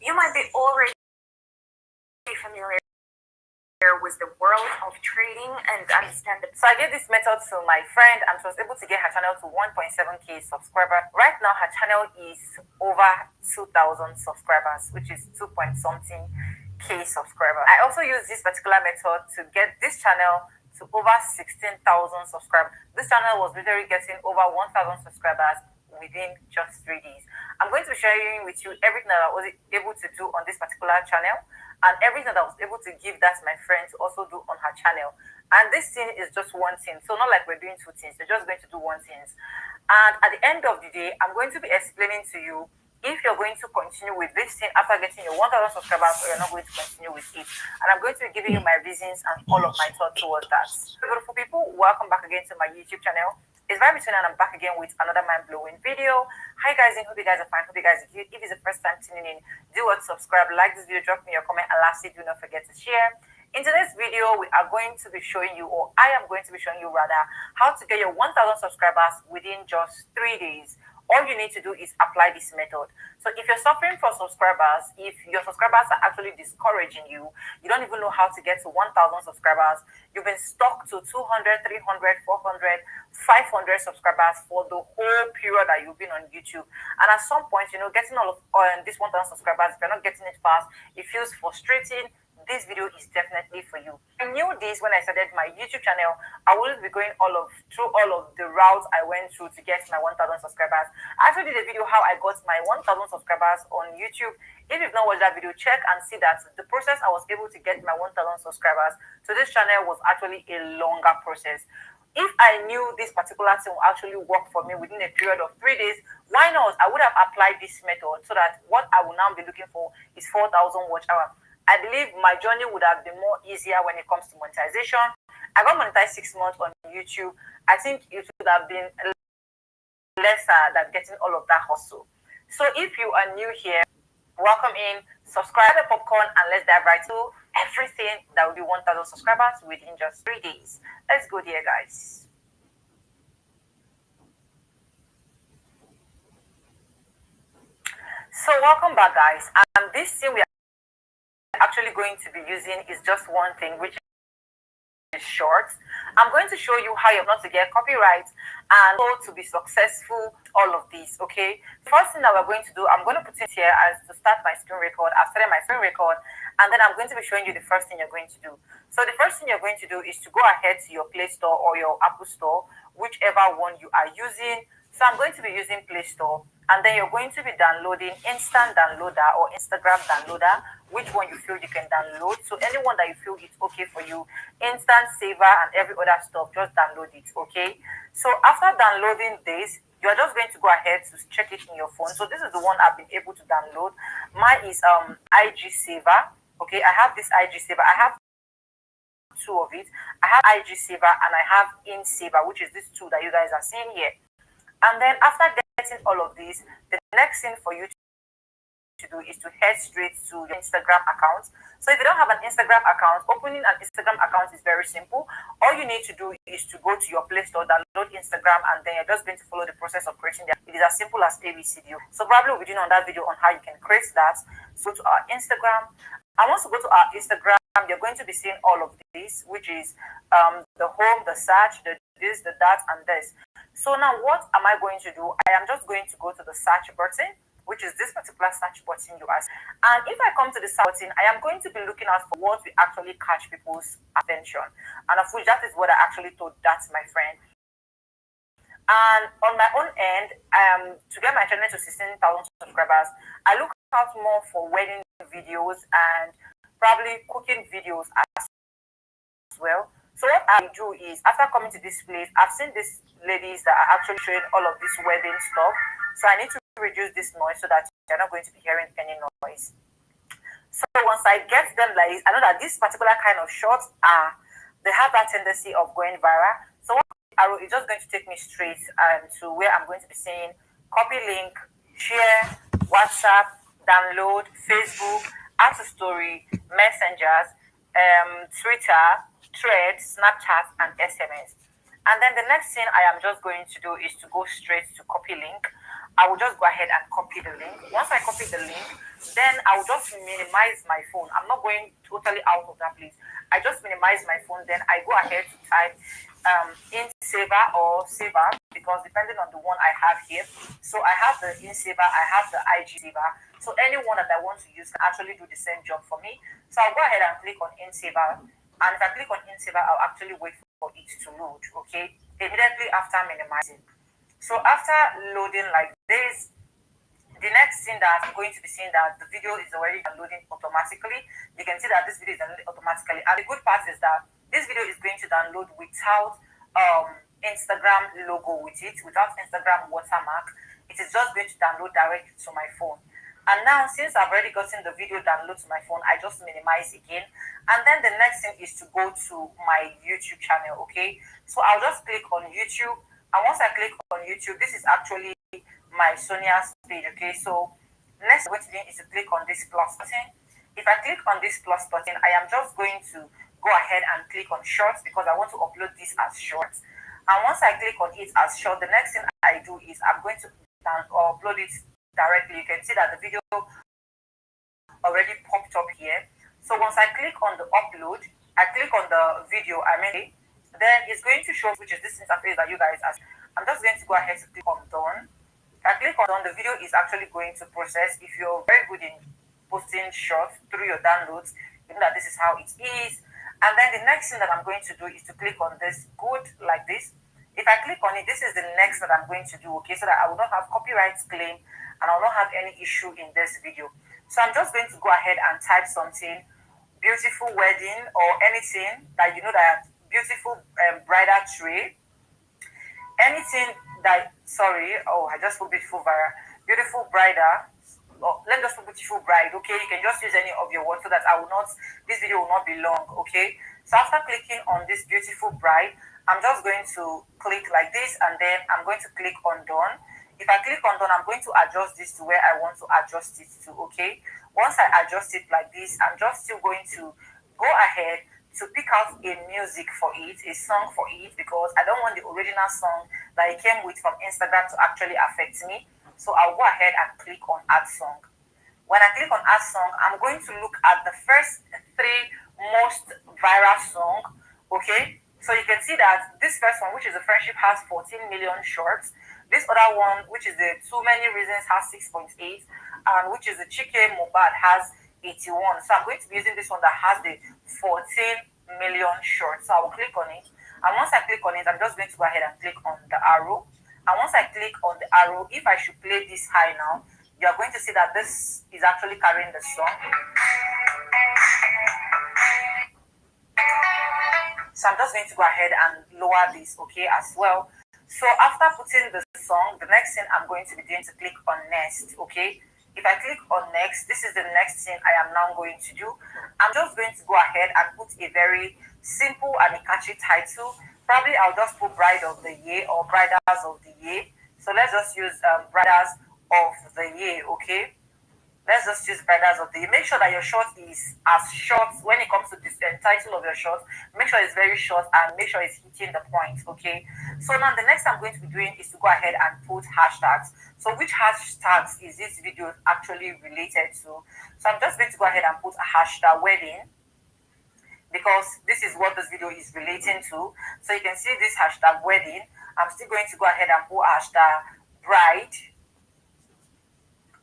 You might be already familiar with the world of trading and understand it. So I gave this method to my friend and she was able to get her channel to 1.7k subscriber. Right now her channel is over 2,000 subscribers, which is 2 point something k subscriber. I also use this particular method to get this channel to over 16,000 subscribers. This channel was literally getting over 1,000 subscribers within just 3 days. I'm going to be sharing with you everything that I was able to do on this particular channel and everything that I was able to give that my friend to also do on her channel. And this thing is just one thing. So not like we're doing two things. We're just going to do one thing. And at the end of the day, I'm going to be explaining to you if you're going to continue with this thing after getting your 1,000 subscribers or you're not going to continue with it. And I'm going to be giving you my reasons and all of my thoughts towards that. So beautiful people, welcome back again to my YouTube channel. It's Vibe and I'm back again with another mind-blowing video. Hi guys, and hope you guys are fine. Hope you guys are good. If it's the first time tuning in, do what, subscribe, like this video, drop me your comment, and lastly, do not forget to share. In today's video, we are going to be showing you, or I am going to be showing you rather, how to get your 1,000 subscribers within just 3 days. All you need to do is apply this method. So if you're suffering for subscribers, if your subscribers are actually discouraging you, you don't even know how to get to 1,000 subscribers, you've been stuck to 200, 300, 400, 500 subscribers for the whole period that you've been on YouTube. And at some point, getting all of this 1,000 subscribers, if you're not getting it fast, it feels frustrating. This video is definitely for you. I knew this when I started my YouTube channel. I will be going through all of the routes I went through to get my 1,000 subscribers. I actually did a video how I got my 1,000 subscribers on YouTube. If you've not watched that video, check and see that the process I was able to get my 1,000 subscribers to this channel was actually a longer process. If I knew this particular thing will actually work for me within a period of 3 days, why not? I would have applied this method so that what I will now be looking for is 4,000 watch hours. I believe my journey would have been more easier when it comes to monetization. I got monetized 6 months on YouTube. I think it would have been lesser than getting all of that hustle. So if you are new here, welcome in, subscribe to Popcorn, and let's dive right to everything that will be 1,000 subscribers within just 3 days. Let's go there, guys. So welcome back, guys. And this thing we are actually going to be using is just one thing, which is short. I'm going to show you how you're not to get copyright and how to be successful, all of these, okay? First thing that we're going to do, I'm going to put it here as to start my screen record. I've started my screen record, and then I'm going to be showing you the first thing you're going to do. So the first thing you're going to do is to go ahead to your Play Store or your Apple Store, whichever one you are using. So I'm going to be using Play Store, and then you're going to be downloading Instant Downloader or Instagram Downloader, which one you feel you can download. So anyone that you feel it's okay for you, Instant Saver and every other stuff, just download it, okay? So after downloading this, you're just going to go ahead to check it in your phone. So this is the one I've been able to download. Mine is IG Saver, okay? I have this IG Saver. I have two of it. I have IG Saver and I have InSaver, which is this two that you guys are seeing here. And then after getting all of these, the next thing for you to do is to head straight to your Instagram account. So if you don't have an Instagram account, opening an Instagram account is very simple. All you need to do is to go to your Play Store, download Instagram, and then you're just going to follow the process of creating that. It is as simple as ABCD. So probably we'll be doing on that video on how you can create that. So to our Instagram, and once you go to our Instagram, you're going to be seeing all of these, which is the home, the search, the this, the that, and this. So now what am I going to do? I am just going to go to the search button, which is this particular search button you ask. And if I come to the search button, I am going to be looking out for what will actually catch people's attention. And of which that is what I actually told that my friend. And on my own end, to get my channel to 16,000 subscribers, I look out more for wedding videos and probably cooking videos as well. So what I do is, after coming to this place, I've seen these ladies that are actually showing all of this wedding stuff. So I need to reduce this noise so that you're not going to be hearing any noise. So once I get them like this, I know that this particular kind of shots they have that tendency of going viral. So what arrow is just going to take me straight to where I'm going to be saying copy link, share, WhatsApp, download, Facebook, add to story, messengers, Twitter, Thread, Snapchat, and SMS. And then the next thing I am just going to do is to go straight to copy link. I will just go ahead and copy the link. Once I copy the link, then I'll just minimize my phone. I'm not going totally out of that place. I just minimize my phone, then I go ahead to type InSaver or Saver, because depending on the one I have here. So I have the InSaver, I have the IG Saver. So anyone that I want to use can actually do the same job for me. So I'll go ahead and click on InSaver. And if I click on InSaver, I'll actually wait for it to load, okay? Immediately after minimizing. So after loading like this, the next thing that I'm going to be seeing that the video is already downloading automatically. You can see that this video is downloading automatically. And the good part is that this video is going to download without Instagram logo with it, without Instagram watermark. It is just going to download directly to my phone. And now, since I've already gotten the video download to my phone, I just minimize again. And then the next thing is to go to my YouTube channel, okay? So I'll just click on YouTube. And once I click on YouTube, this is actually my Sonia's page, okay? So next what I'm going to do is to click on this plus button. If I click on this plus button, I am just going to go ahead and click on shorts because I want to upload this as shorts. And once I click on it as short, the next thing I do is I'm going to upload it directly. You can see that the video already popped up here. So once I click on the upload, I click on the video then it's going to show, which is this interface that you guys asked. I'm just going to go ahead to click on done. If I click on done, the video is actually going to process. If you're very good in posting shots through your downloads, you know that this is how it is. And then the next thing that I'm going to do is to click on this good like this. If I click on it, this is the next that I'm going to do, okay, so that I will not have copyright claim and I will not have any issue in this video. So I'm just going to go ahead and type something, beautiful wedding or anything that you know that beautiful bridal tray, anything that, sorry, oh, I just put beautiful bridal, let me just put beautiful bride, okay? You can just use any of your words so that this video will not be long, okay? So after clicking on this beautiful bride, I'm just going to click like this and then I'm going to click on done. If I click on done, I'm going to adjust this to where I want to adjust it to, okay? Once I adjust it like this, I'm just still going to go ahead to pick out a music for it, a song for it, because I don't want the original song that it came with from Instagram to actually affect me. So I'll go ahead and click on add song. When I click on add song, I'm going to look at the first 3 most viral song, okay? So you can see that this first one, which is the friendship, has 14 million shorts. This other one, which is the too many reasons, has 6.8, and which is the Chike Mobad, has 81. So I'm going to be using this one that has the 14 million shorts. So I will click on it. And once I click on it, I'm just going to go ahead and click on the arrow. And once I click on the arrow, if I should play this high now, you are going to see that this is actually carrying the song. So I'm just going to go ahead and lower this, okay, as well. So after putting the song, the next thing I'm going to be doing is to click on next, okay? If I click on next, this is the next thing I am now going to do. I'm just going to go ahead and put a very simple and a catchy title. Probably I'll just put Bride of the Year or Bridals of the Year. So let's just use Bridals of the Year, okay? Let's just use Bridals of the Year. Make sure that your short is as short when it comes to this title of your short. Make sure it's very short and make sure it's hitting the point, okay? So now the next I'm going to be doing is to go ahead and put hashtags. So which hashtags is this video actually related to? So I'm just going to go ahead and put a hashtag wedding because this is what this video is relating to. So you can see this hashtag wedding. I'm still going to go ahead and put hashtag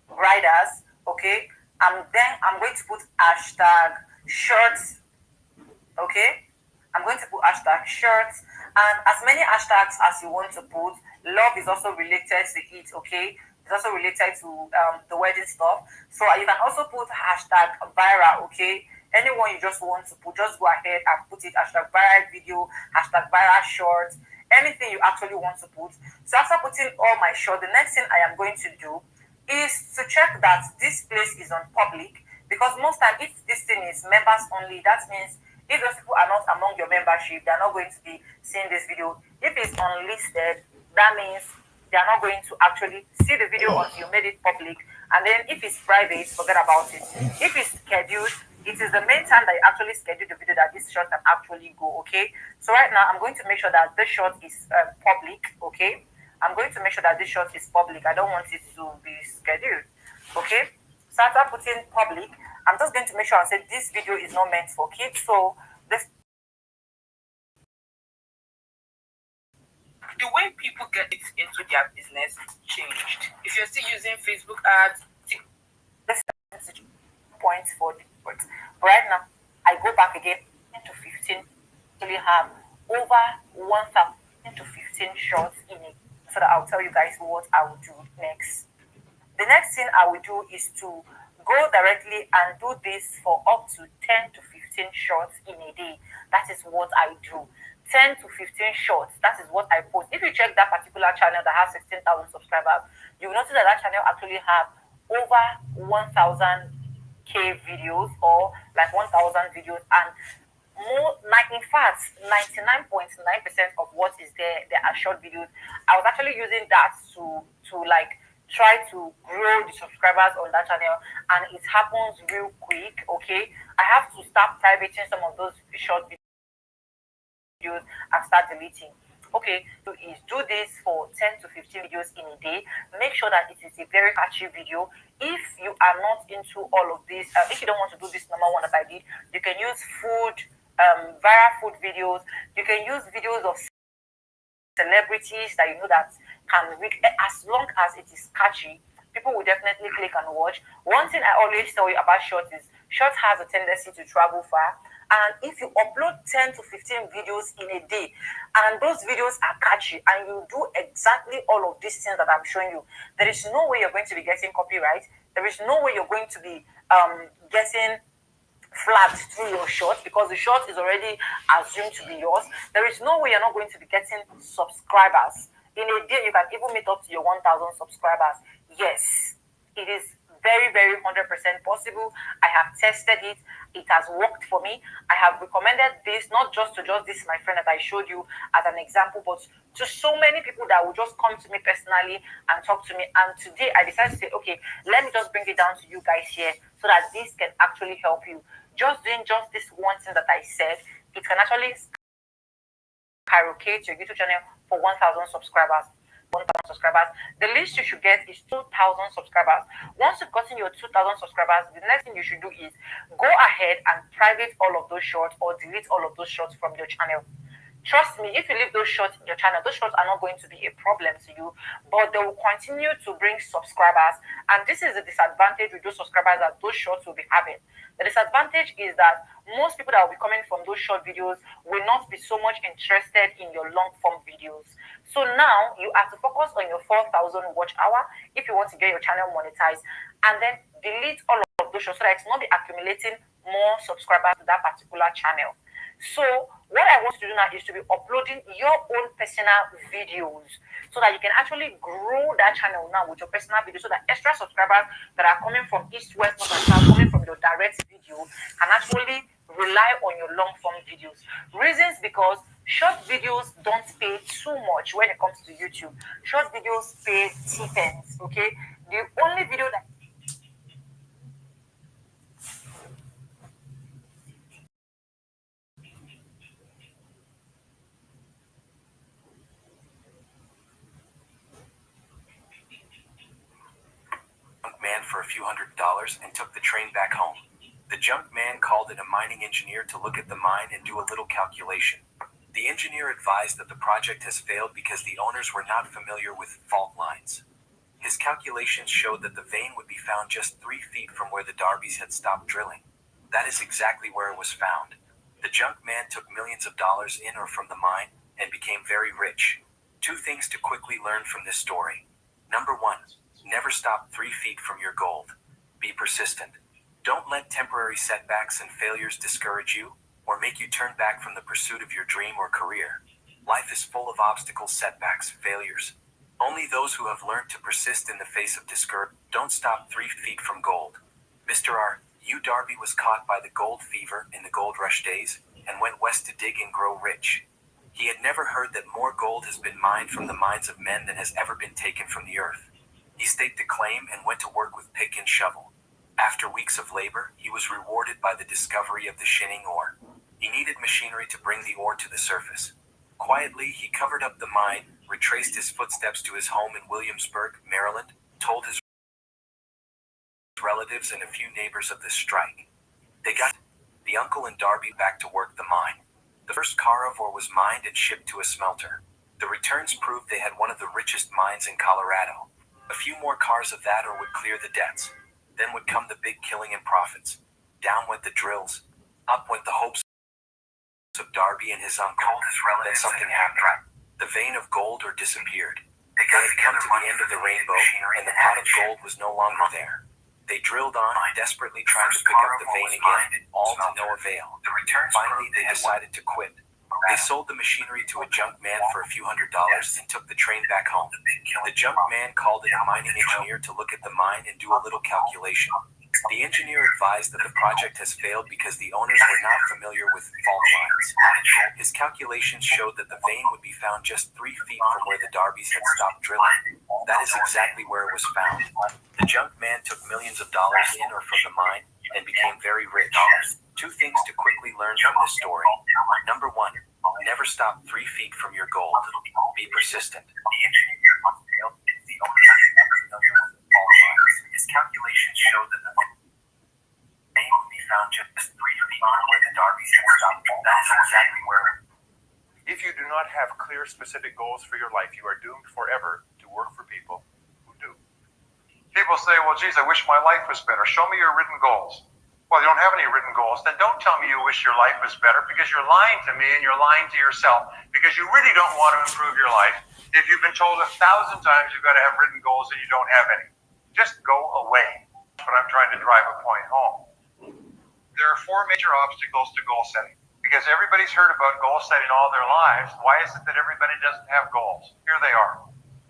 bridals, okay? And then I'm going to put hashtag shirts, okay? I'm going to put hashtag shirts and as many hashtags as you want to put. Love is also related to it, okay? It's also related to the wedding stuff. So you can also put hashtag viral, okay? Anyone you just want to put, just go ahead and put it. Hashtag viral video, hashtag viral short, anything you actually want to put. So after putting all my short, the next thing I am going to do is to check that this place is on public, because most time if this thing is members only, that means if those people are not among your membership, they're not going to be seeing this video. If it's unlisted, that means they're not going to actually see the video until you made it public. And then if it's private, forget about it. If it's scheduled, it is the main time that you actually schedule the video that this shot can actually go, okay? So right now, I'm going to make sure that this shot is public, okay? I'm going to make sure that this shot is public. I don't want it to be scheduled, okay? So started putting public, I'm just going to make sure and say this video is not meant for kids. So this the way people get it into their business changed. If you're still using Facebook ads, this is points for the but right now I go back again into 15 actually have over 1,000 to 15 shorts in it. So that I'll tell you guys what I will do next. The next thing I will do is to go directly and do this for up to 10 to 15 shots in a day. That is what I do. 10 to 15 shots. That is what I post. If you check that particular channel that has 16,000 subscribers, you will notice that that channel actually have over 1,000k videos or like 1,000 videos, and more like in fact 99.9% of what is there are short videos. I was actually using that to like try to grow the subscribers on that channel, and it happens real quick. Okay, I have to start privating some of those short videos and start deleting. Okay, so is do this for 10 to 15 videos in a day. Make sure that it is a very catchy video. If you are not into all of this, if you don't want to do this number one that I did, you can use food, viral food videos. You can use videos of celebrities that you know that can reach, as long as it is catchy, people will definitely click and watch. One thing I always tell you about shorts is shorts has a tendency to travel far. And if you upload 10 to 15 videos in a day, and those videos are catchy, and you do exactly all of these things that I'm showing you, there is no way you're going to be getting copyright. There is no way you're going to be getting flagged through your short, because the short is already assumed to be yours. There is no way you're not going to be getting subscribers. In a day, you can even meet up to your 1,000 subscribers. Yes, it is very, very 100% possible. I have tested it. It has worked for me. I have recommended this, not just to just this, my friend, that I showed you as an example, but to so many people that will just come to me personally and talk to me. And today I decided to say, okay, let me just bring it down to you guys here so that this can actually help you. Just doing just this one thing that I said, it can actually skyrocket your YouTube channel for 1,000 subscribers. 1,000 subscribers. The least you should get is 2,000 subscribers. Once you've gotten your 2,000 subscribers, the next thing you should do is go ahead and private all of those shorts or delete all of those shorts from your channel. Trust me, if you leave those shorts in your channel, those shorts are not going to be a problem to you, but they will continue to bring subscribers. And this is the disadvantage with those subscribers that those shorts will be having. The disadvantage is that most people that will be coming from those short videos will not be so much interested in your long form videos. So now you have to focus on your 4,000 watch hour if you want to get your channel monetized, and then delete all of those shorts so that it's not be accumulating more subscribers to that particular channel. So what I want to do now is to be uploading your own personal videos so that you can actually grow that channel now with your personal videos, so that extra subscribers that are coming from east, west, north, and south, coming from your direct video, can actually rely on your long form videos. Reasons: because short videos don't pay too much when it comes to YouTube. Short videos pay stipends. Okay, the only video that man for a few $100s and took the train back home. The junk man called in a mining engineer to look at the mine and do a little calculation. The engineer advised that the project has failed because the owners were not familiar with fault lines. His calculations showed that the vein would be found just 3 feet from where the Darbys had stopped drilling. That is exactly where it was found. The junk man took millions of dollars in or from the mine and became very rich. 2 things to quickly learn from this story. Number 1. Never stop 3 feet from your gold. Be persistent. Don't let temporary setbacks and failures discourage you or make you turn back from the pursuit of your dream or career. Life is full of obstacles, setbacks, failures. Only those who have learned to persist in the face of discouragement don't stop 3 feet from gold. Mr. U. Darby was caught by the gold fever in the gold rush days and went west to dig and grow rich. He had never heard that more gold has been mined from the mines of men than has ever been taken from the earth. He staked a claim and went to work with pick and shovel. After weeks of labor, he was rewarded by the discovery of the shinning ore. He needed machinery to bring the ore to the surface. Quietly, he covered up the mine, retraced his footsteps to his home in Williamsburg, Maryland, told his relatives relatives and a few neighbors of the strike. They got the uncle and Darby back to work the mine. The first car of ore was mined and shipped to a smelter. The returns proved they had one of the richest mines in Colorado. A few more cars of that ore would clear the debts. Then would come the big killing and profits. Down went the drills. Up went the hopes of Darby and his uncle. Then something happened. The vein of gold ore disappeared. They had come to the end of the rainbow, and the pot of gold was no longer there. They drilled on, desperately trying to pick up the vein again, all to no avail. Finally, they decided to quit. They sold the machinery to a junk man for a few $100s and took the train back home. The junk man called in a mining engineer to look at the mine and do a little calculation. The engineer advised that the project has failed because the owners were not familiar with fault lines. His calculations showed that the vein would be found just 3 feet from where the Darbys had stopped drilling. That is exactly where it was found. The junk man took millions of dollars in or from the mine and became very rich. 2 things to quickly learn from this story. Number 1, never stop 3 feet from your goal. Be persistent. His calculations showed that the vein would be found just 3 feet from where the Darbys had stopped. That is exactly where. If you do not have clear, specific goals for your life, you are doomed forever to work for people who do. People say, well, geez, I wish my life was better. Show me your written goals. Well, you don't have any written goals. Then don't tell me you wish your life was better, because you're lying to me and you're lying to yourself, because you really don't want to improve your life. If you've been told 1,000 times you've got to have written goals and you don't have any, just go away. But I'm trying to drive a point home. There are 4 major obstacles to goal setting. Because everybody's heard about goal setting all their lives, why is it that everybody doesn't have goals? Here they are.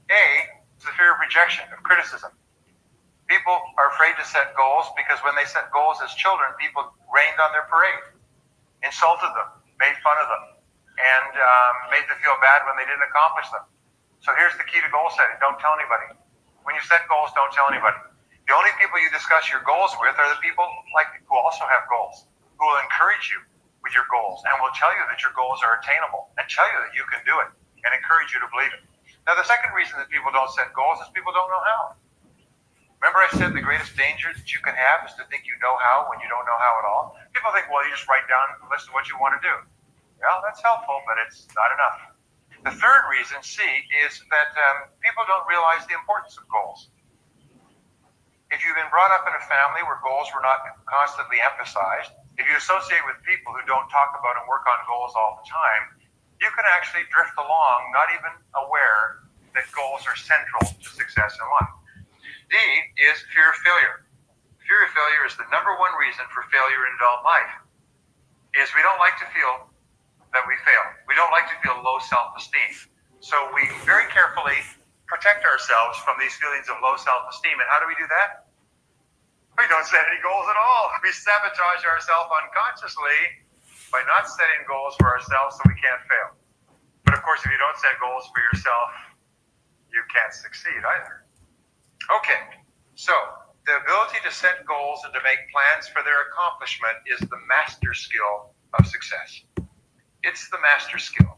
A, it's the fear of rejection, of criticism. People are afraid to set goals because when they set goals as children, people rained on their parade, insulted them, made fun of them, and made them feel bad when they didn't accomplish them. So here's the key to goal setting. Don't tell anybody. When you set goals, don't tell anybody. The only people you discuss your goals with are the people who also have goals, who will encourage you with your goals and will tell you that your goals are attainable and tell you that you can do it and encourage you to believe it. Now, the second reason that people don't set goals is people don't know how. Remember I said the greatest danger that you can have is to think you know how when you don't know how at all? People think, well, you just write down a list of what you want to do. Well, that's helpful, but it's not enough. The third reason, C, is that people don't realize the importance of goals. If you've been brought up in a family where goals were not constantly emphasized, if you associate with people who don't talk about and work on goals all the time, you can actually drift along, not even aware that goals are central to success in life. D is fear of failure. Fear of failure is the number 1 reason for failure in adult life, is we don't like to feel that we fail. We don't like to feel low self-esteem. So we very carefully protect ourselves from these feelings of low self-esteem. And how do we do that? We don't set any goals at all. We sabotage ourselves unconsciously by not setting goals for ourselves so we can't fail. But of course, if you don't set goals for yourself, you can't succeed either. Okay, so the ability to set goals and to make plans for their accomplishment is the master skill of success. It's the master skill.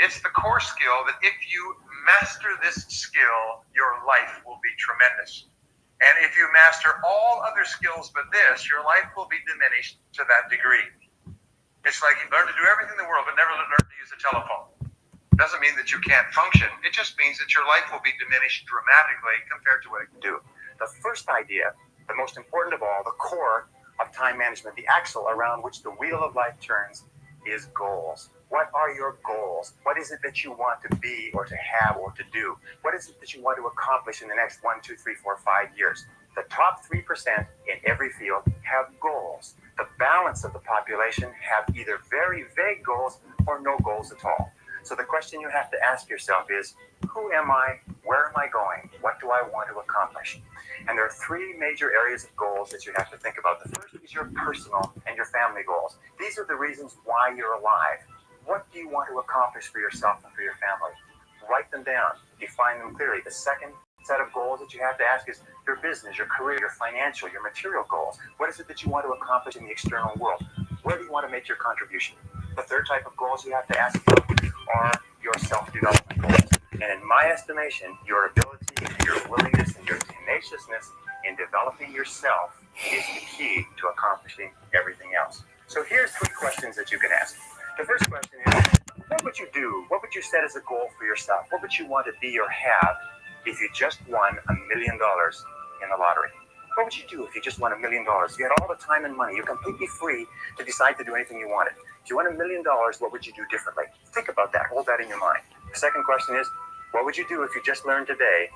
It's the core skill that if you master this skill, your life will be tremendous. And if you master all other skills but this, your life will be diminished to that degree. It's like you learn to do everything in the world but never learn to use a telephone. Doesn't mean that you can't function. It just means that your life will be diminished dramatically compared to what it can do. The first idea, the most important of all, the core of time management, the axle around which the wheel of life turns, is goals. What are your goals? What is it that you want to be or to have or to do? What is it that you want to accomplish in the next 1, 2, 3, 4, 5 years? The top 3% in every field have goals. The balance of the population have either very vague goals or no goals at all. So the question you have to ask yourself is, who am I? Where am I going? What do I want to accomplish? And there are 3 major areas of goals that you have to think about. The first is your personal and your family goals. These are the reasons why you're alive. What do you want to accomplish for yourself and for your family? Write them down. Define them clearly. The second set of goals that you have to ask is your business, your career, your financial, your material goals. What is it that you want to accomplish in the external world? Where do you want to make your contribution? The third type of goals you have to ask are your self-development goals. And in my estimation, your ability, your willingness, and your tenaciousness in developing yourself is the key to accomplishing everything else. So here's 3 questions that you can ask. The first question is, what would you do? What would you set as a goal for yourself? What would you want to be or have if you just won $1 million in the lottery? What would you do if you just won $1 million? You had all the time and money. You're completely free to decide to do anything you wanted. If you won $1 million, what would you do differently? Think about that. Hold that in your mind. The second question is, what would you do if you just learned today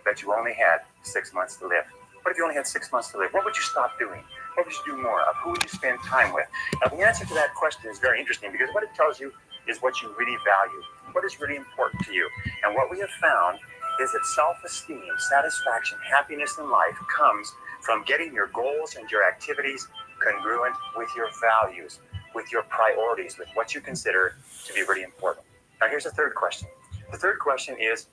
that you only had 6 months to live? What if you only had 6 months to live? What would you stop doing? What would you do more of? Who would you spend time with? Now, the answer to that question is very interesting because what it tells you is what you really value, what is really important to you. And what we have found is that self-esteem, satisfaction, happiness in life comes from getting your goals and your activities congruent with your values, with your priorities, with what you consider to be really important. Now, here's the third question. The third question is,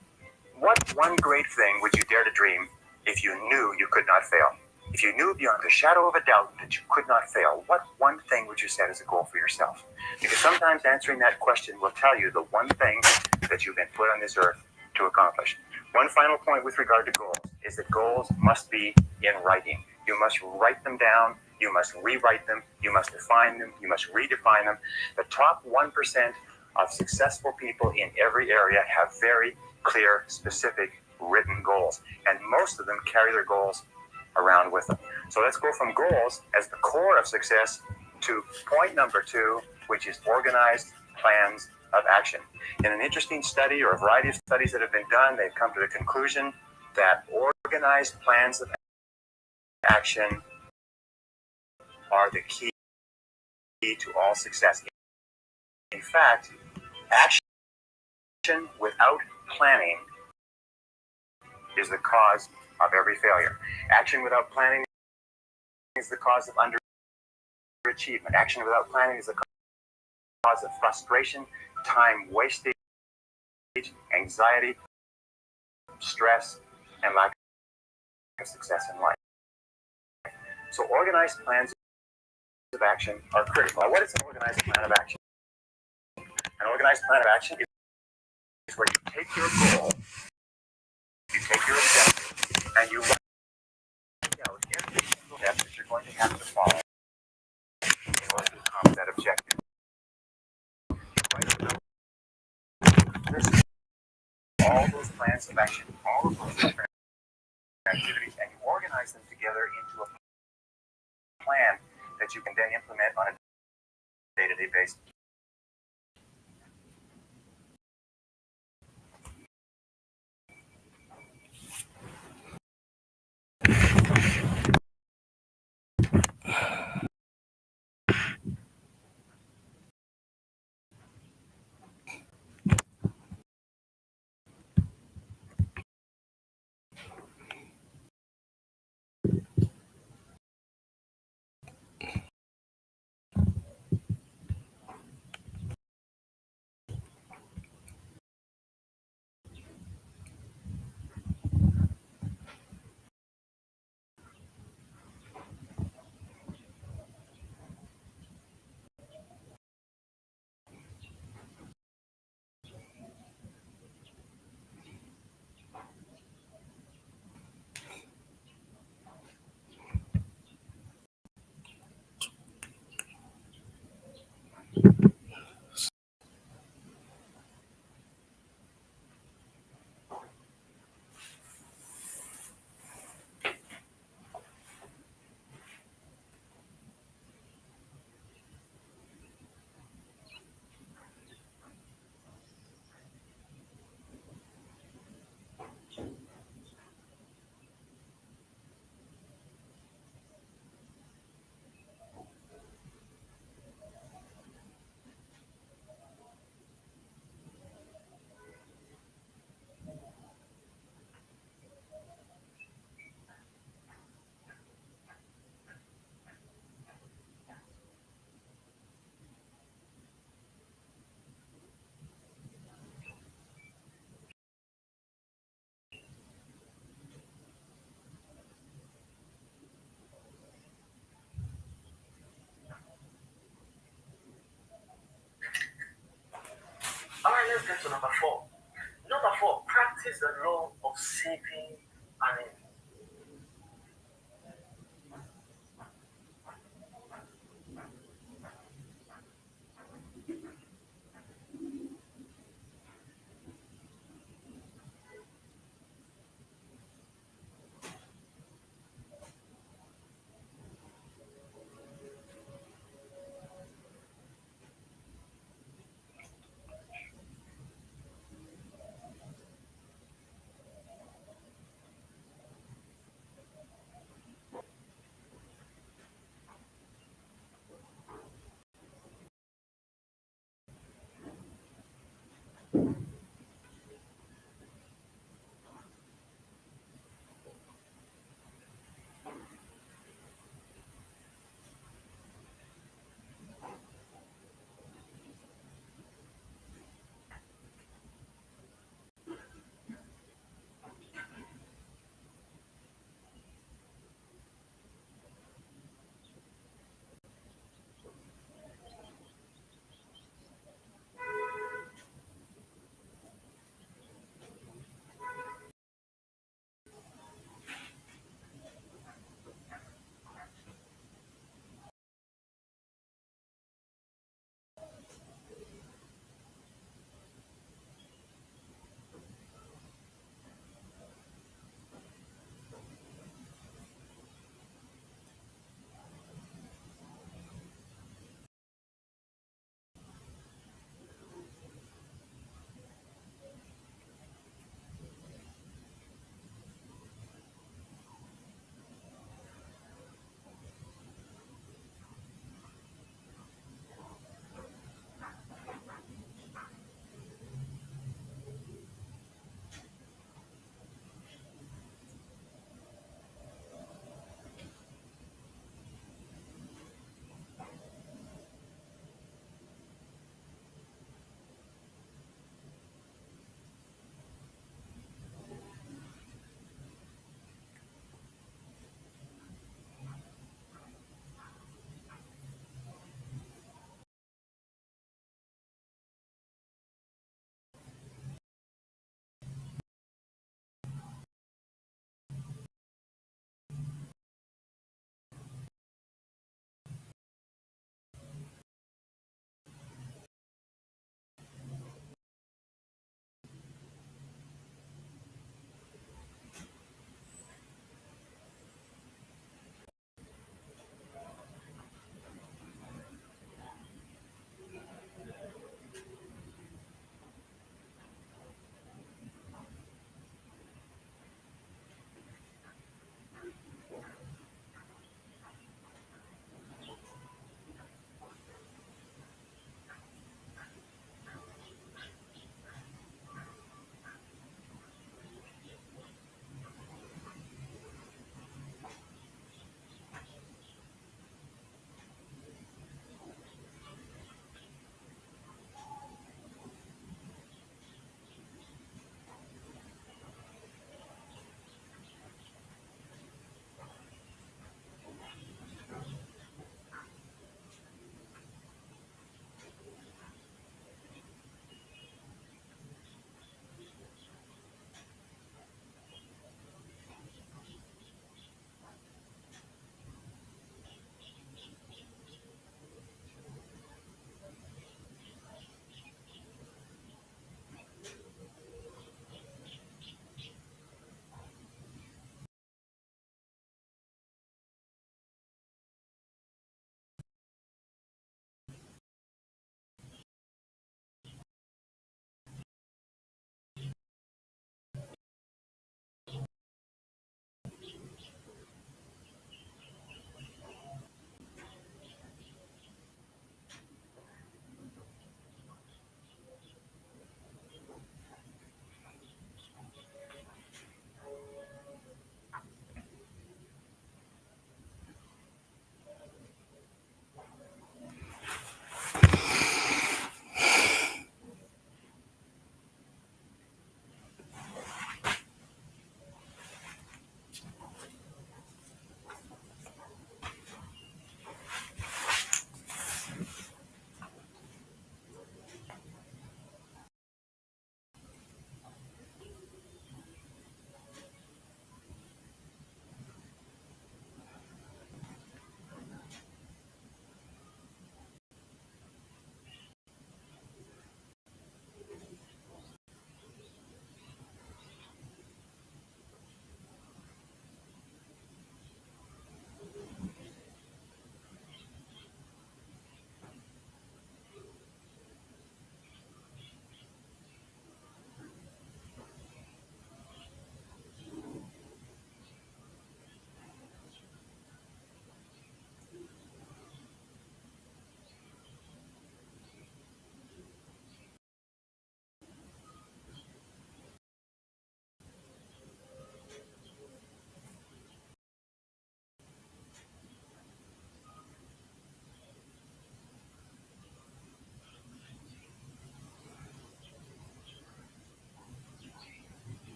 what one great thing would you dare to dream if you knew you could not fail? If you knew beyond a shadow of a doubt that you could not fail, what one thing would you set as a goal for yourself? Because sometimes answering that question will tell you the one thing that you've been put on this earth to accomplish. One final point with regard to goals is that goals must be in writing. You must write them down. You must rewrite them. You must define them. You must redefine them. The top 1% of successful people in every area have very clear, specific written goals. And most of them carry their goals around with them. So let's go from goals as the core of success to point number 2, which is organized plans of action. In an interesting study, or a variety of studies that have been done, they've come to the conclusion that organized plans of action are the key to all success. In fact, action without planning is the cause of every failure. Action without planning is the cause of underachievement. Action without planning is the cause of frustration, time wastage, anxiety, stress, and lack of success in life. So organized plans of action are critical. Now, what is an organized plan of action? An organized plan of action is where you take your goal, you take your objective, and you write out every single step that you're going to have to follow in order to accomplish that objective. You write it out. List all those plans of action, all of those different activities, and you organize them together into a plan that you can then implement on a day-to-day basis. All right, let's get to number 4. Number 4, practice the law of saving and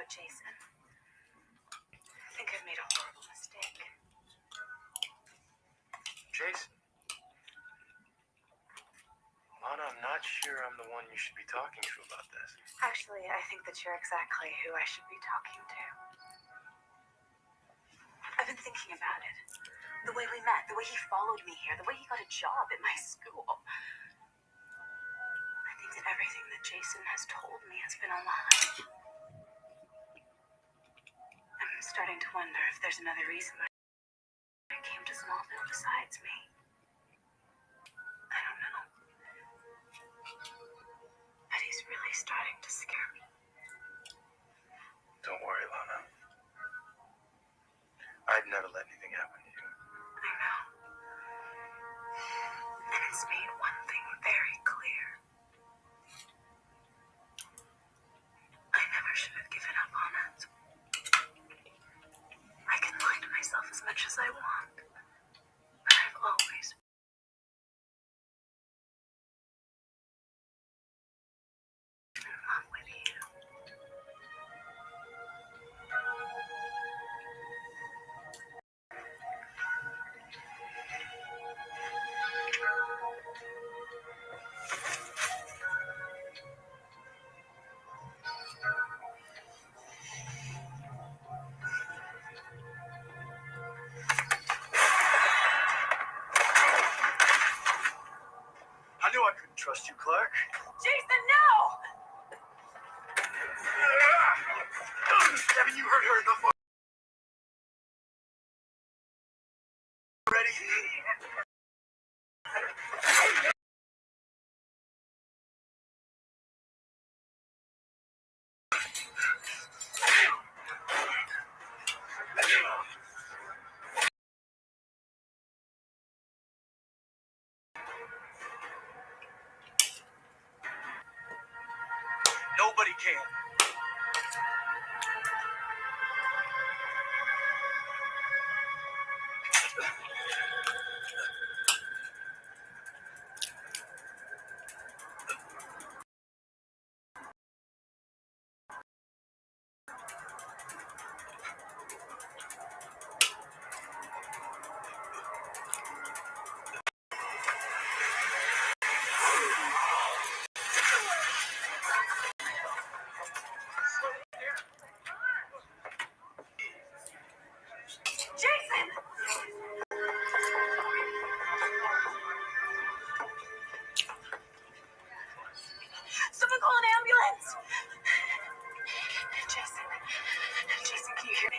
about Jason. I think I've made a horrible mistake. Jason? Lana, I'm not sure I'm the one you should be talking to about this. Actually, I think that you're exactly who I should be talking to. I've been thinking about it. The way we met, the way he followed me here, the way he got a job at my school. I think that everything that Jason has told me has been a lie. I'm starting to wonder if there's another reason why I came to Smallville besides me. I don't know. But he's really starting to scare me. Don't worry, Lana. I'd never let anything happen to you. I know. And it's made one thing very clear. I never should have given up on it. I can lie to myself as much as I want, but I've always been in love with you. I knew I couldn't trust you, Clark. Jason, no! Haven't you heard her enough already? Nobody can. Jason! Someone call an ambulance! Jason. Jason, can you hear me?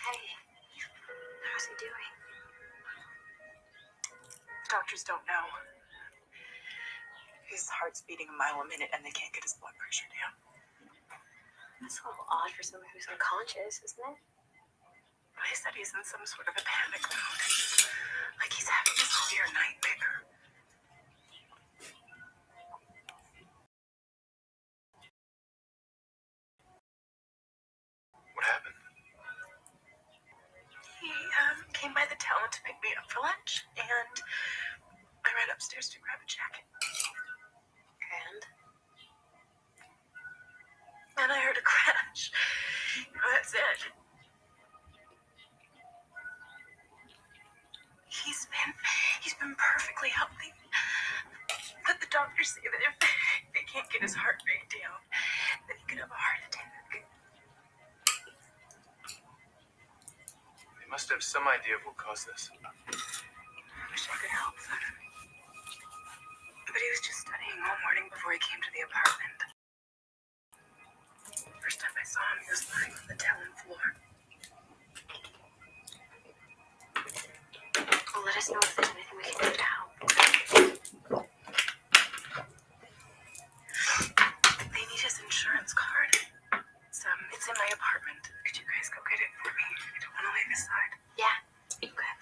Hey, how's he doing? Doctors don't know. His heart's beating a mile a minute and they can't get his blood pressure down. That's a little odd for someone who's unconscious, isn't it? They said he's in some sort of a panic mode. Like he's having a severe nightmare. What happened? He came by the town to pick me up for lunch, and upstairs to grab a jacket. And I heard a crash. That's it. He's been perfectly healthy. But the doctors say that if they can't get his heart rate down, that he could have a heart attack. They must have some idea of what caused this. I wish I could help. But he was just studying all morning before he came to the apartment. First time I saw him, he was lying on the talon floor. Well, let us know if there's anything we can do to help. They need his insurance card. It's in my apartment. Could you guys go get it for me? I don't want to leave his side. Yeah. Okay.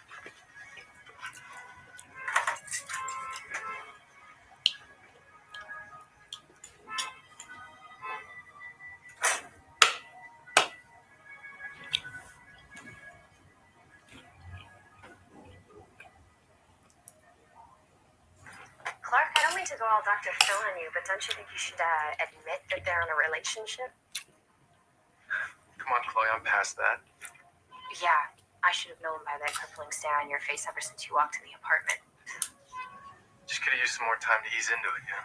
Clark, I don't mean to go all Dr. Phil on you, but don't you think you should admit that they're in a relationship? Come on, Chloe, I'm past that. Yeah, I should have known by that crippling stare on your face ever since you walked in the apartment. Just could have used some more time to ease into it, yeah?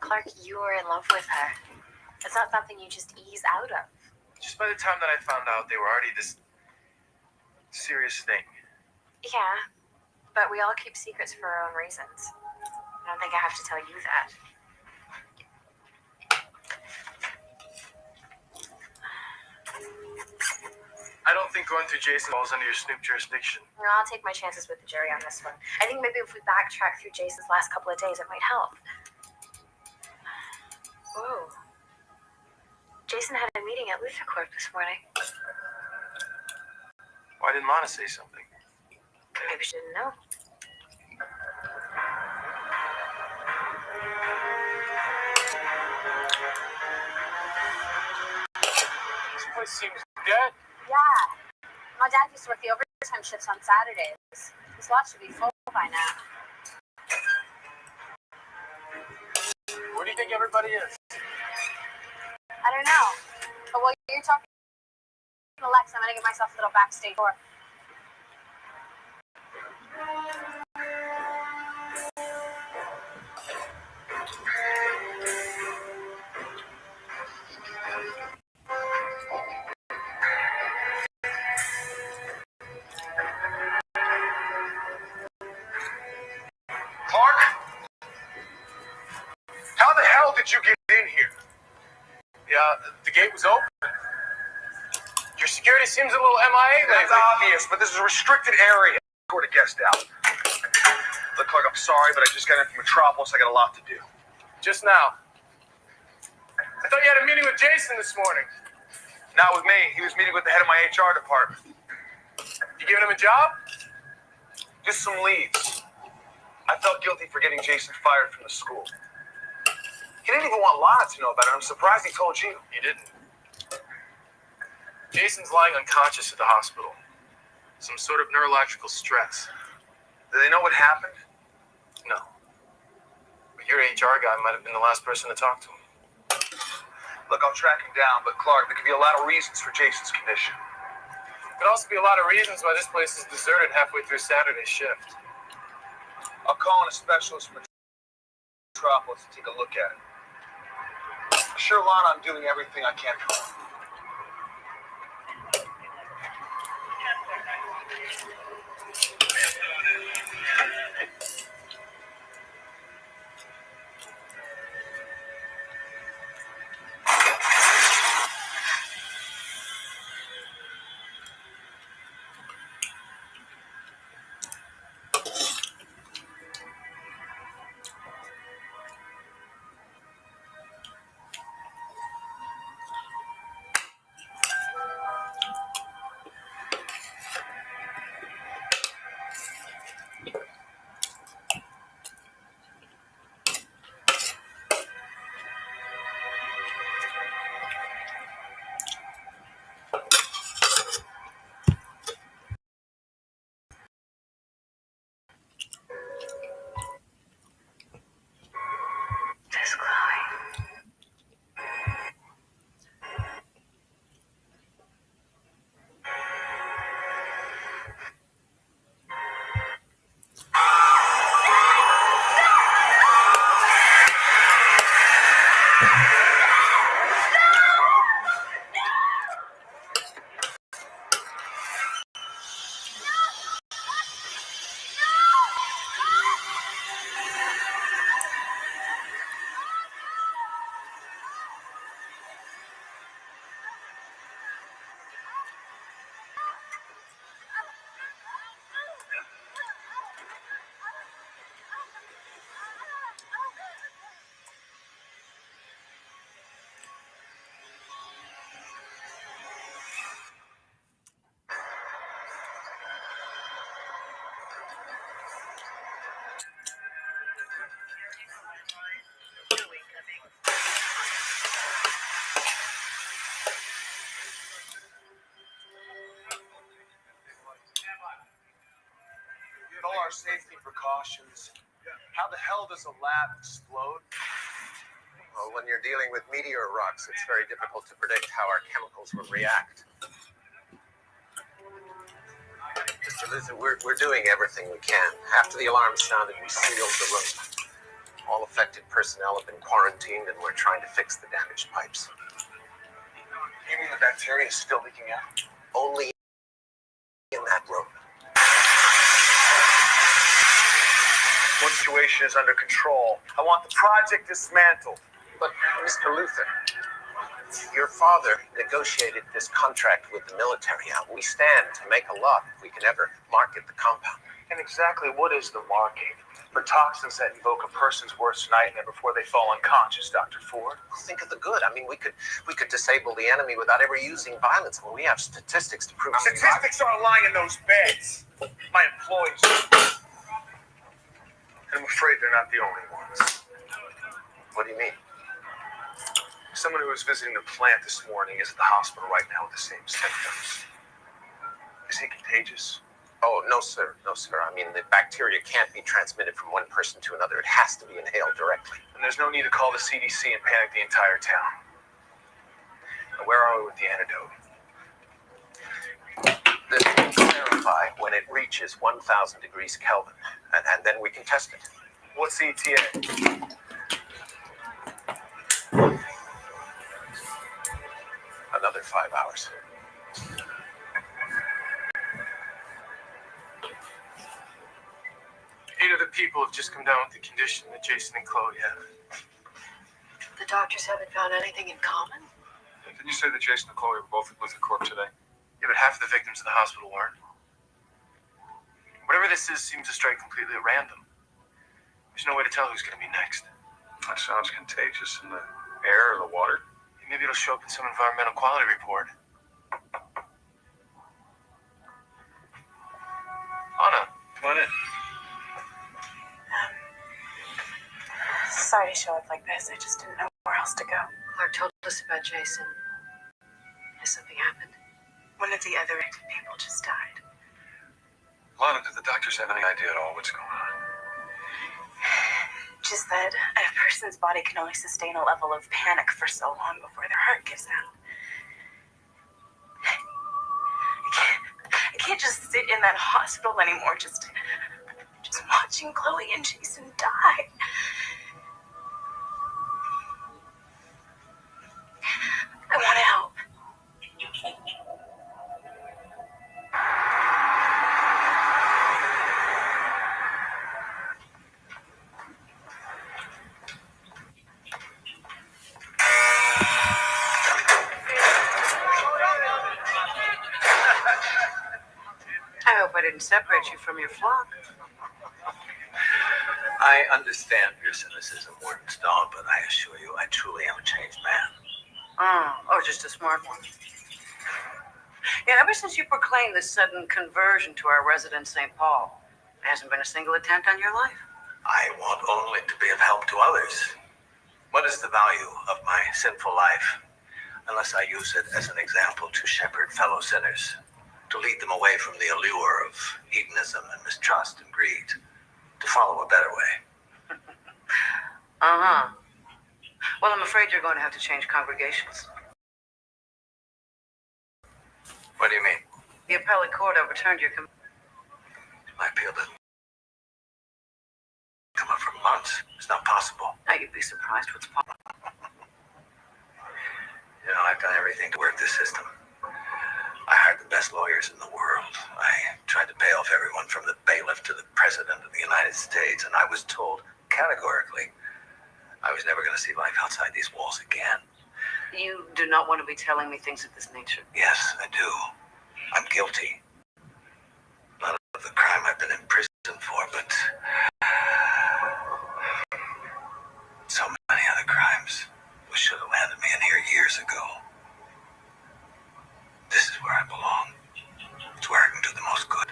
Clark, you were in love with her. It's not something you just ease out of. Just by the time that I found out they were already this serious thing. Yeah, but we all keep secrets for our own reasons. I don't think I have to tell you that. I don't think going through Jason falls under your Snoop jurisdiction. You know, I'll take my chances with the jury on this one. I think maybe if we backtrack through Jason's last couple of days, it might help. Whoa. Jason had a meeting at Luther Corp this morning. Why didn't Mona say something? Maybe she didn't know. This place seems dead. Yeah. My dad used to work the overtime shifts on Saturdays. This lot should be full by now. Where do you think everybody is? I don't know. But while you're talking to Lex, I'm going to give myself a little backstage tour. Clark? How the hell did you get in here? Yeah, the gate was open. Your security seems a little MIA That's lately. obvious, but this is a restricted area. Sort of guessed out. Look, Clark, I'm sorry, but I just got in from Metropolis. I got a lot to do. Just now. I thought you had a meeting with Jason this morning. Not with me. He was meeting with the head of my HR department. You giving him a job? Just some leads. I felt guilty for getting Jason fired from the school. He didn't even want Lana to know about it. I'm surprised he told you. He didn't. Jason's lying unconscious at the hospital. Some sort of neurological stress. Do they know what happened? No. But your HR guy might have been the last person to talk to him. Look, I'll track him down, but Clark, there could be a lot of reasons for Jason's condition. Could also be a lot of reasons why this place is deserted halfway through Saturday's shift. I'll call in a specialist from Metropolis to take a look at it. Assure Lana I'm doing everything I can for her. all our safety precautions. How the hell does a lab explode? Well, when you're dealing with meteor rocks, it's very difficult to predict how our chemicals will react. Mr. Luther, we're doing everything we can. After the alarm sounded, we sealed the room. All affected personnel have been quarantined, and we're trying to fix the damaged pipes. You mean the bacteria is still leaking out? Only in that room. One situation is under control. I want the project dismantled. But, Mr. Luther, your father negotiated this contract with the military. Now, we stand to make a lot if we can ever market the compound. And exactly what is the marking? For toxins that invoke a person's worst nightmare before they fall unconscious, Dr. Ford. Think of the good. I mean, we could disable the enemy without ever using violence. Well, we have statistics to prove. Statistics aren't lying in those beds. My employees. And I'm afraid they're not the only ones. What do you mean? Someone who was visiting the plant this morning is at the hospital right now with the same symptoms. Is he contagious? Oh, no, sir. No, sir. I mean, the bacteria can't be transmitted from one person to another. It has to be inhaled directly. And there's no need to call the CDC and panic the entire town. Now, where are we with the antidote? This will clarify when it reaches 1,000 degrees Kelvin, and then we can test it. What's the ETA? Another 5 hours. 8 of the people have just come down with the condition that Jason and Chloe have. The doctors haven't found anything in common? Didn't you say that Jason and Chloe were both at Luther Corp today? Yeah, but half of the victims in the hospital weren't. Whatever this is seems to strike completely at random. There's no way to tell who's going to be next. That sounds contagious in the air or the water. Maybe it'll show up in some environmental quality report. Anna, come on in. Sorry to show up like this. I just didn't know where else to go. Clark told us about Jason. Has something happened? One of the other people just died. Lana, did the doctors have any idea at all what's going on? Just that a person's body can only sustain a level of panic for so long before their heart gives out. I can't just sit in that hospital anymore just watching Chloe and Jason die. I want to help. I hope I didn't separate you from your flock. I understand your cynicism, Warden Stone, but I assure you, I truly am a changed man. Oh, just a smart one. Yeah, ever since you proclaimed this sudden conversion to our resident St. Paul, there hasn't been a single attempt on your life. I want only to be of help to others. What is the value of my sinful life unless I use it as an example to shepherd fellow sinners, to lead them away from the allure of hedonism and mistrust and greed, to follow a better way? Uh-huh. Well, I'm afraid you're going to have to change congregations. What do you mean? The appellate court overturned your My appeal didn't come up for months. It's not possible. Now, you'd be surprised what's possible. You know, I've done everything to work this system. I hired the best lawyers in the world. I tried to pay off everyone from the bailiff to the president of the United States, and I was told categorically I was never going to see life outside these walls again. You do not want to be telling me things of this nature. Yes, I do. I'm guilty. Not of the crime I've been in prison for, but so many other crimes which should have landed me in here years ago. This is where I belong. It's where I can do the most good.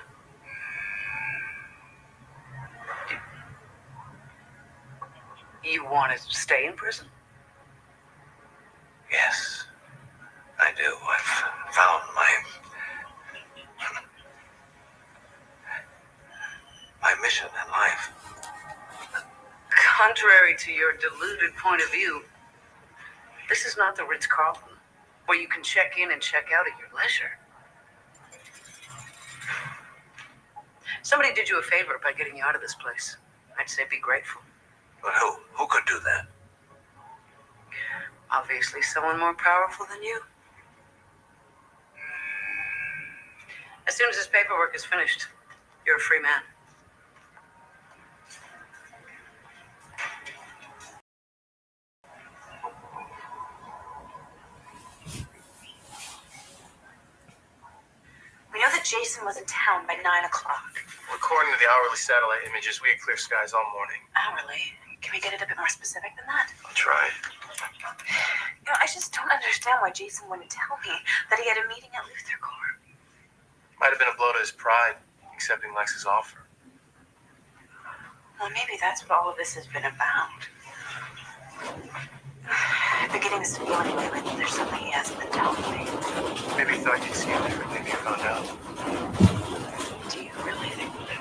You want to stay in prison? Yes, I do. I've found my mission in life. Contrary to your deluded point of view, this is not the Ritz-Carlton, where you can check in and check out at your leisure. Somebody did you a favor by getting you out of this place. I'd say be grateful. But who? Who could do that? Obviously someone more powerful than you. As soon as this paperwork is finished, you're a free man. We know that Jason was in town by 9 o'clock. According to the hourly satellite images, we had clear skies all morning. Hourly? Can we get it a bit more specific than that? I'll try. I just don't understand why Jason wouldn't tell me that he had a meeting at Luther Corps. Might have been a blow to his pride, accepting Lex's offer. Well, maybe that's what all of this has been about. I'm beginning to feel anyway like there's something he hasn't been telling me. Maybe he thought you'd seen everything you found out. Do you really think that?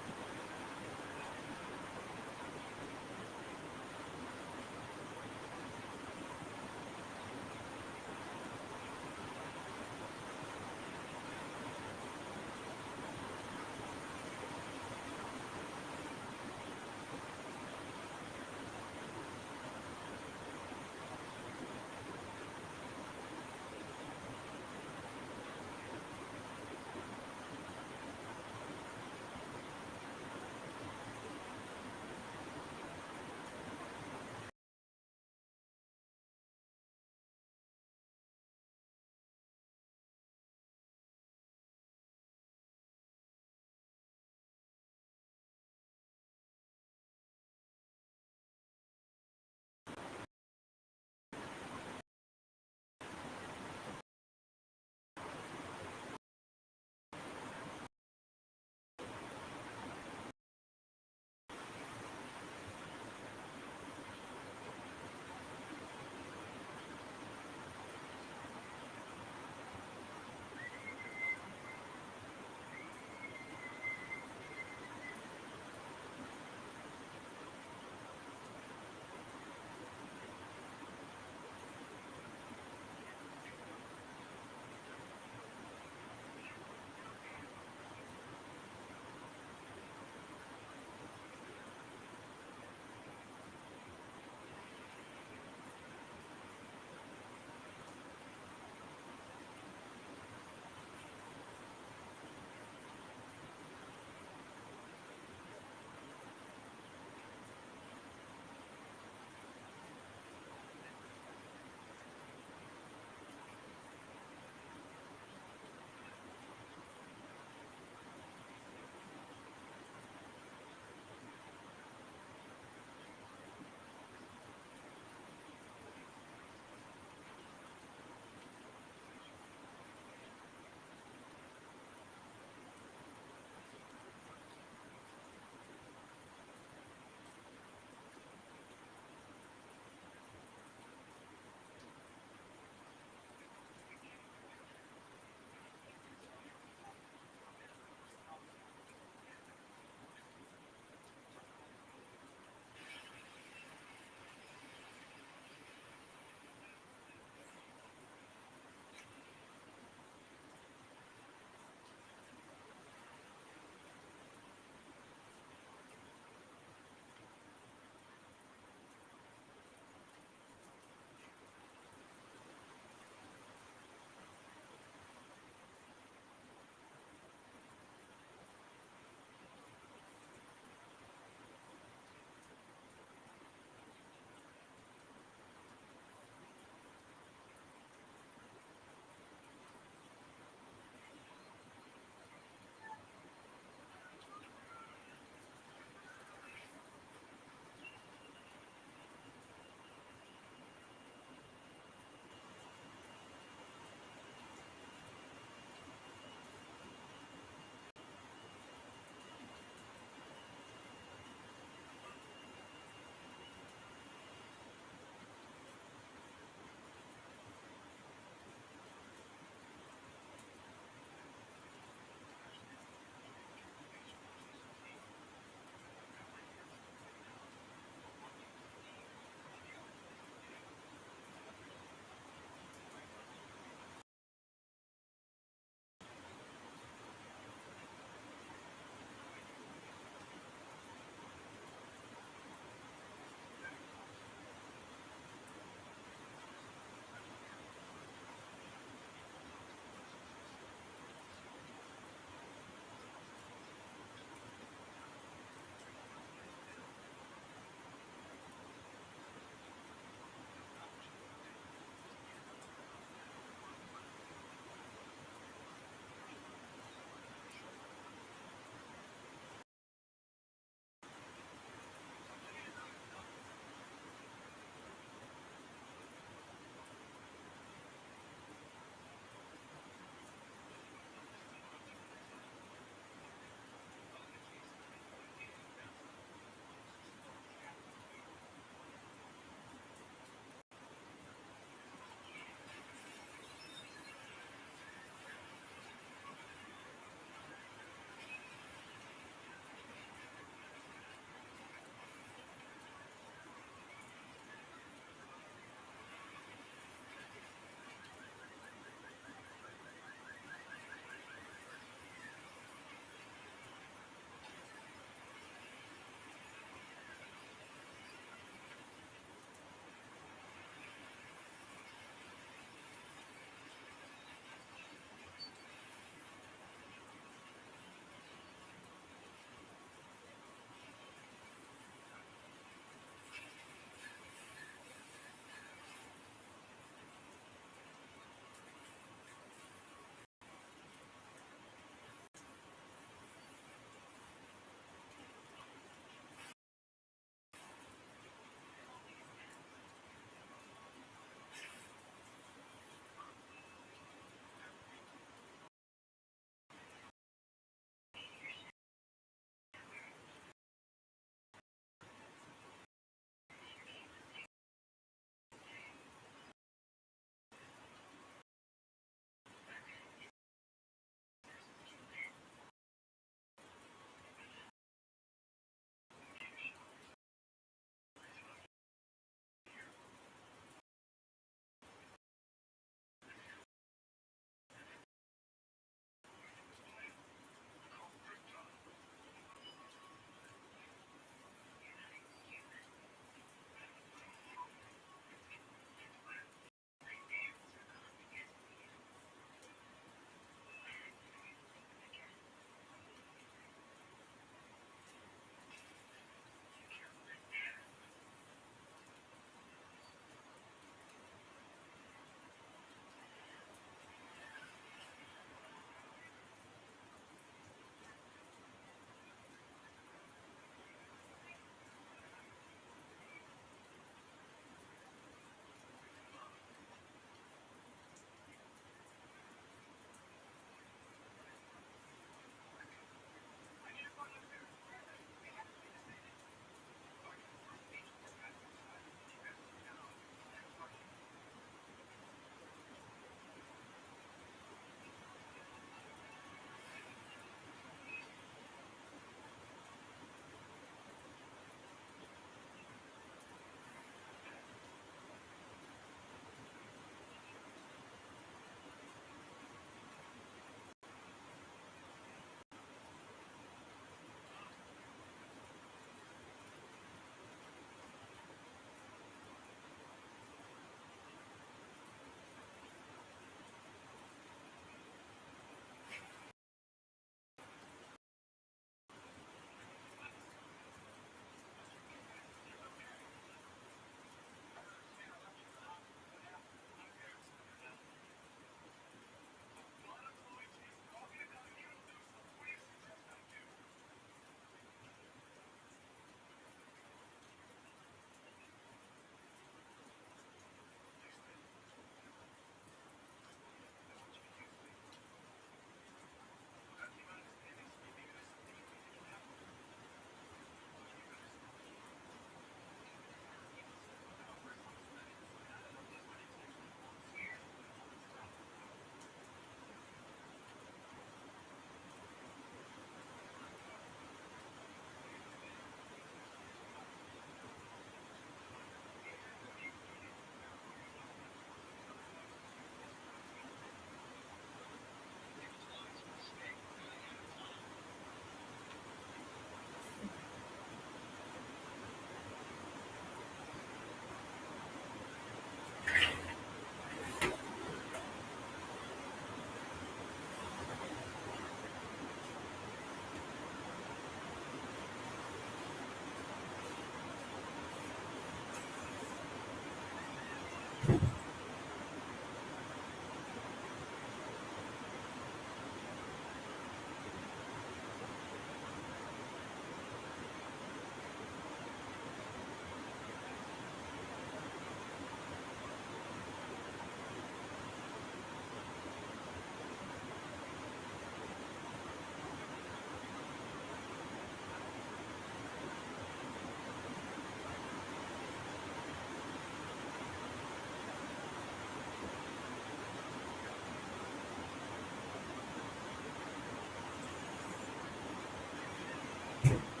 LP.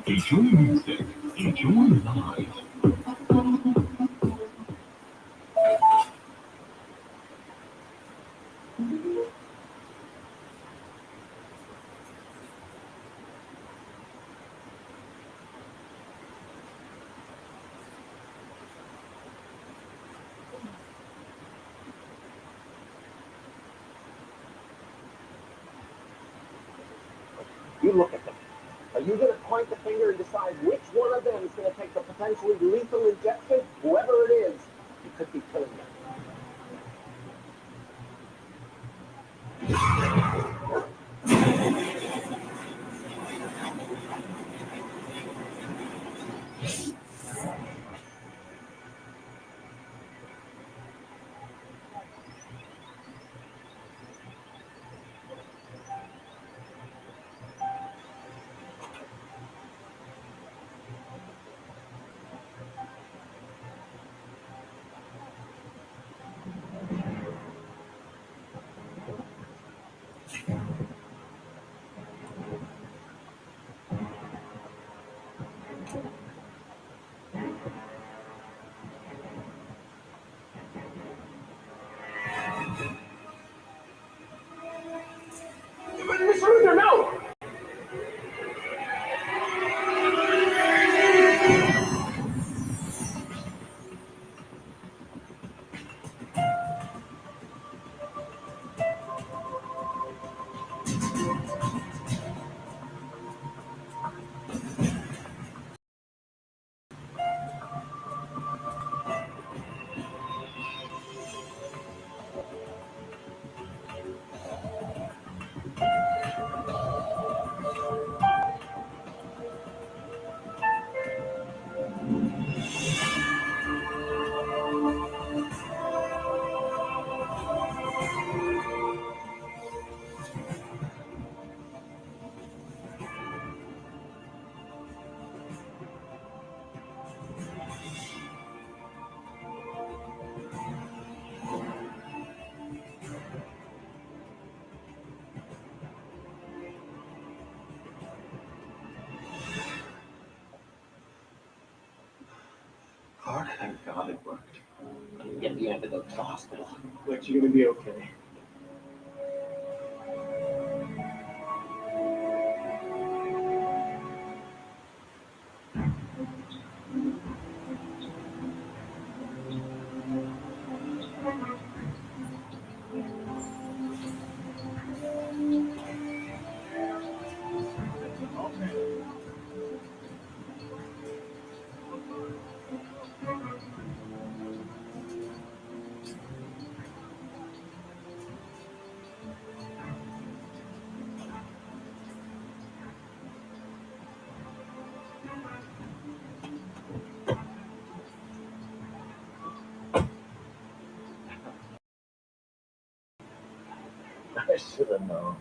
Enjoy music. Enjoy life. You look at them. Are you going to point the finger and decide which one of them is going to take the potentially lethal injection? Whoever it is, you could be killing them. Mr. Luther, no! Clark, thank God it worked. Get the antidote to the hospital. But you're gonna be okay. I should have known.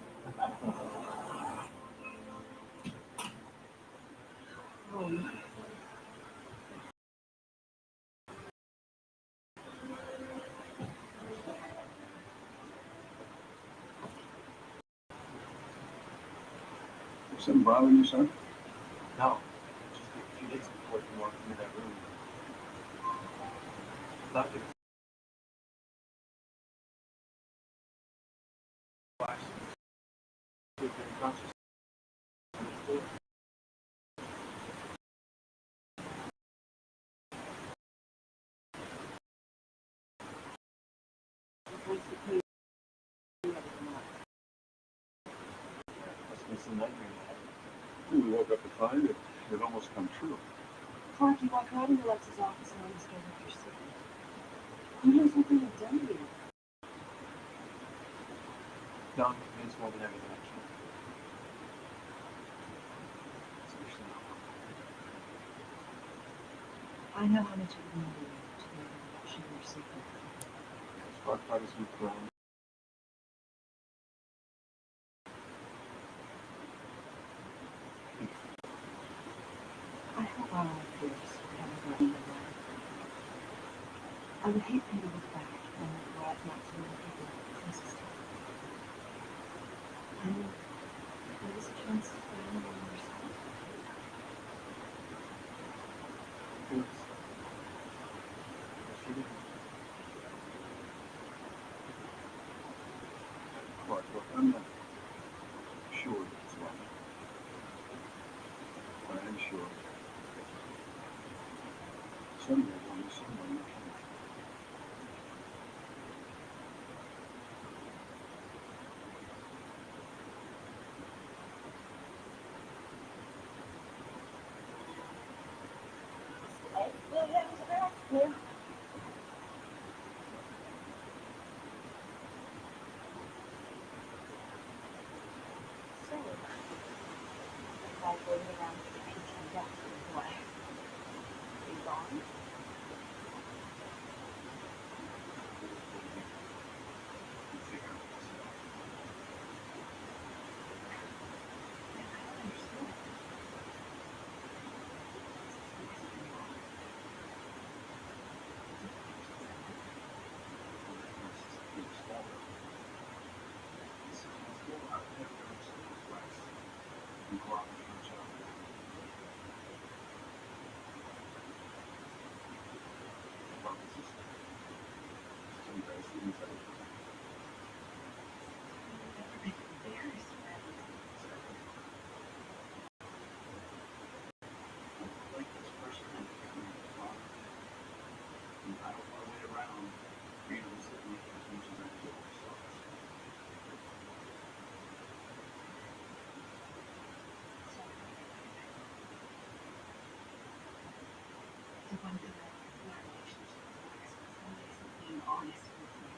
Something bothering you, son? No. Just a few days before you walked into that room. Doctor. We woke up to find it. It almost come true. Clark, you walk right into Lex's office and almost gave up your secret. You know something I've done to you. done convinced more than everything I can. Especially now. I know how much it means to you to be able to share your secret. As far apart as we've grown, I hope our fears haven't gotten in the way. I would hate for you to look back and regret not so many people closest to you. I know there was a chance to find you yourself. yes. Yes, you did. Clark, look, I'm not sure it's right. But I am sure someday there'll be someone you can. So, if I go around to the kitchen desk with what? Are you gone? You figure out what's up. I don't understand. The one thing I learned in our relationship was some days of being honest with you.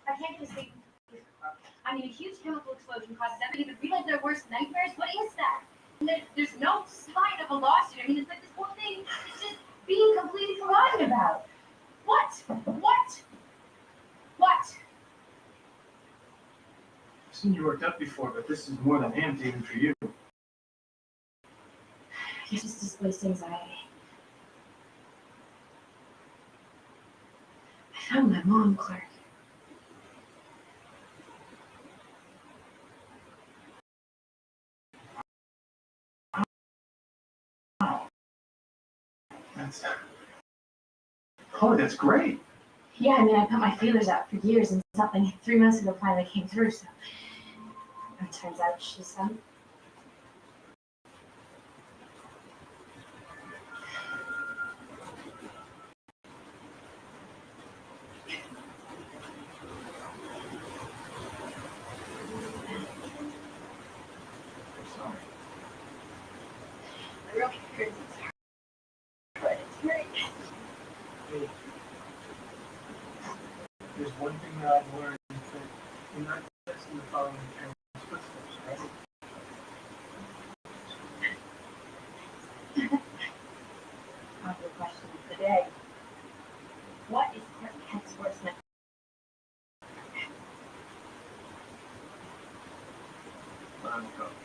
I can't get to sleep. I mean, a huge chemical explosion causes everybody to relive their worst nightmares. What is that? And there's no sign of a lawsuit. I mean, it's like this whole thing is just being completely forgotten about. What? What? What? I've seen you worked up before, but this is more than amped even for you. It just displaced anxiety. I found my mom, Clark. That's great. Yeah, I mean, I put my feelers out for years and something 3 months ago finally came through, so it turns out she's I'm sorry. I really heard it's hereditary. Hey, there's one thing that I've learned that you're not just in the following your parents' footsteps, right? Popular question of the day. What is Clark Kent's worst nightmare? Wow. uncovered.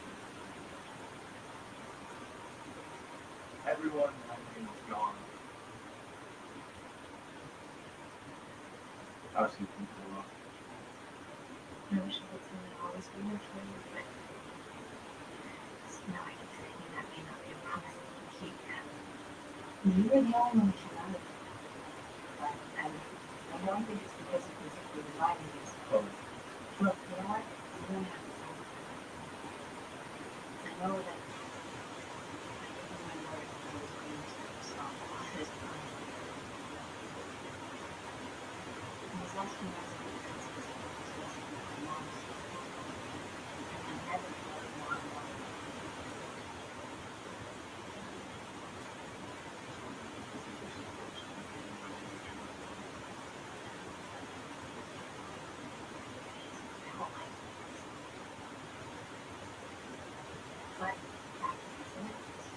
Everyone I knew was gone. I've seen people look. I wish I could say that always be here for you, but now I can say that may not be a promise I can keep. You were the only one who should love it. But I don't think it's because of physically dividing us. Oh, Look, you know what? You don't have to say it. I know that I gave you my word that I was going to stop all this time. I was asking myself because I was with my mom. And I never felt more alone. I hope I can. But back to the sentence.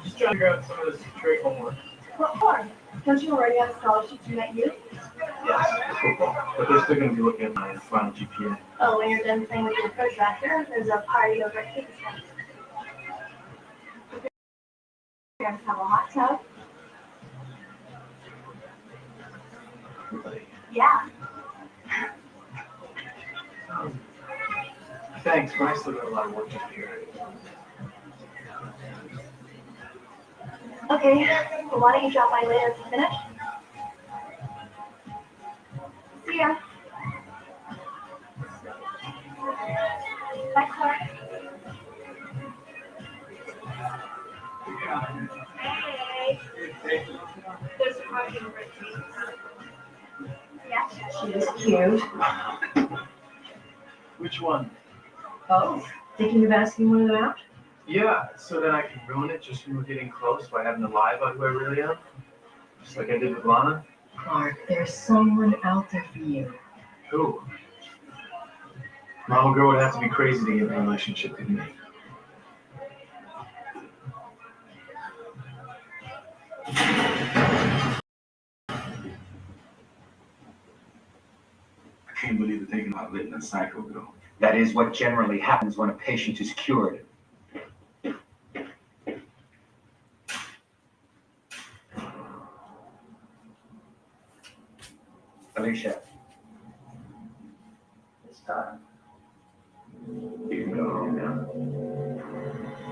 just trying to figure out some of this trade homework. What for? Don't you already have a scholarship to NetU? Yes, for football. But they're still going to be looking at my final GPA. Oh, when you're done playing with your protractor, there's a party over at Kitty's house. You're gonna have a hot tub. Really? Yeah. Thanks, but I still got a lot of work to do here. Okay, well, why don't you drop by later to finish? See ya. Bye, Clark. Hey. There's a party over at Kitty's. Yeah. She was cute. Which one? Oh, thinking of asking one of them out? Yeah, so then I can ruin it just when we're getting close by having to lie about who I really am? Just like I did with Lana? Clark, there's someone out there for you. Who? Mama girl would have to be crazy to get in a relationship with me. I can't believe they're thinking about letting a psycho go. That is what generally happens when a patient is cured. Alicia. It's time. You can go home now.